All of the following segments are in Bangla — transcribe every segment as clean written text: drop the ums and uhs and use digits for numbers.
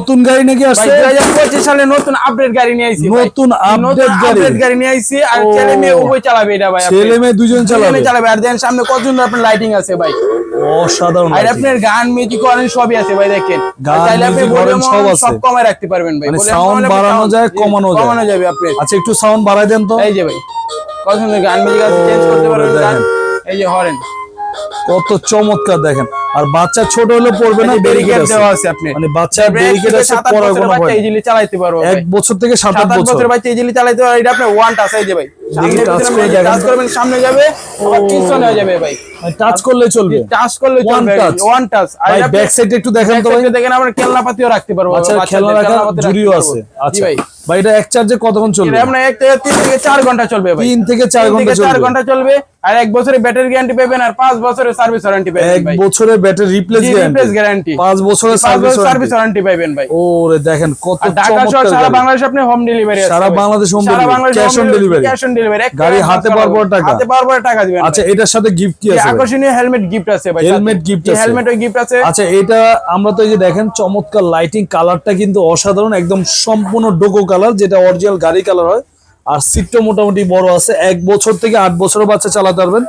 নতুন গাড়ি নাকি আসছে? 2025 সালে নতুন আপডেট গাড়ি নিয়ে আইছি। নতুন আপডেট গাড়ি নিয়ে আইছি। আর ছেলে মেয়ে উভয় চালাবে এটা ভাই। ছেলে মেয়ে দুজন চালাবে। আর দেন সামনে কত সুন্দর আপনার লাইটিং আছে ভাই, অসাধারণ। আর আপনার গান মিউজিক করেন সবই আছে ভাই, দেখেন চাইলে আপনি ভলিউম সব কমায় রাখতে পারবেন ভাই। মানে সাউন্ড বাড়ানো যায়, কমানো যাবে আপনি। আচ্ছা একটু সাউন্ড বাড়াই দেন তো। এই যে ভাই কত সুন্দর গান মিউজিক আছে, চেঞ্জ করতে পারবেন গান। এই যে হরেন কত চমৎকার দেখেন। আর বাচ্চা ছোট হলে পড়বে না, ব্যারিকেড দেওয়া আছে আপনি, মানে বাচ্চা ব্যারিকেড আছে, পড়ার কোনো ভয় নেই। ইজিলি চালাতে পারবে 1 বছর থেকে 7-8 বছর বাচ্চা ইজিলি চালাতে পারবে। এটা আপনি ওয়ান টাচ। এই যে ভাই সামনে টাচ করবেন সামনে যাবে, আবার পিছনে হয়ে যাবে ভাই। টাচ করলে চলবে, টাচ করলে চলবে, ওয়ান টাচ। আর ভাই ব্যাক সাইডে একটু দেখেন তো ভাই। দেখেন আমরা খেলনাপাতিও রাখতে পারবো, আচ্ছা খেলনা রাখার জুড়িও আছে। আচ্ছা ভাই এটা এক চার্জে কতক্ষণ চলবে? এটা আপনার 3 থেকে 4 ঘন্টা চলবে ভাই। 3 থেকে 4 ঘন্টা চলবে। আর 1 বছরের ব্যাটারি গ্যারান্টি পাবেন, আর 5 বছরের সার্ভিস ওয়ারেন্টি পাবেন ভাই। 1 বছরের ব্যাটারি রিপ্লেস গ্যারান্টি, 5 বছরের সার্ভিস ওয়ারেন্টি পাবেন ভাই। ওরে দেখেন কত চমৎকার। ঢাকা সহ সারা বাংলাদেশে আপনি হোম ডেলিভারি আছে। সারা Bangladesh home delivery, cash on delivery. গাড়ি হাতে পারবো টাকা দিবেন। আচ্ছা এটার সাথে গিফট কি আছে? আকর্ষণীয় হেলমেট গিফট আছে ভাই। হেলমেট গিফট আছে, হেলমেটও গিফট আছে। আচ্ছা এটা আমরা তো এই যে দেখেন চমৎকার লাইটিং, কালারটা কিন্তু অসাধারণ, একদম সম্পূর্ণ ডোকো কালার, যেটা অরিজিনাল গাড়ি কালার হয়। আর সিটটা মোটামুটি বড় আছে। 1 বছর থেকে 8 বছরের বাচ্চা চালাতে পারবেন,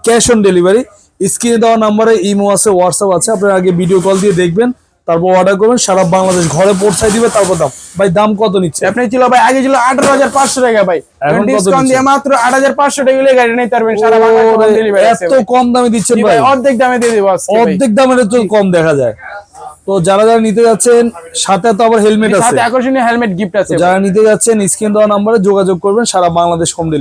ক্যাশ অন ডেলিভারি। স্ক্রিনে দেওয়া নাম্বারে ইমো আছে, হোয়াটসঅ্যাপ আছে, আপনারা আগে ভিডিও কল দিয়ে দেখবেন, তারপর অর্ডার করবেন, সারা বাংলাদেশ ঘরে পৌঁছায় দিবে। তারপর দাম ভাই, দাম কত নিচ্ছে? আপনি ছিল ভাই আগে ছিল 18,500 টাকা ভাই, এখন ডিসকাউন্ট দিয়ে মাত্র 8,500 টাকা হলে গাড়ি নিতে পারবেন। সারা বাংলাদেশ হোম ডেলিভারি আছে। এত কম দামে দিচ্ছেন ভাই? অর্ধেক দামে দিয়ে দেব আজকে। অর্ধেক দামের তো কম দেখা যায়। তো যারা যারা নিতে যাচ্ছেন, সাথে তো আবার হেলমেট আছে, সাথে আকর্ষণীয় হেলমেট গিফট আছে। যারা নিতে যাচ্ছেন স্ক্রিন দেওয়া নম্বরে যোগাযোগ করবেন, সারা বাংলাদেশ হোম ডেলিভারি।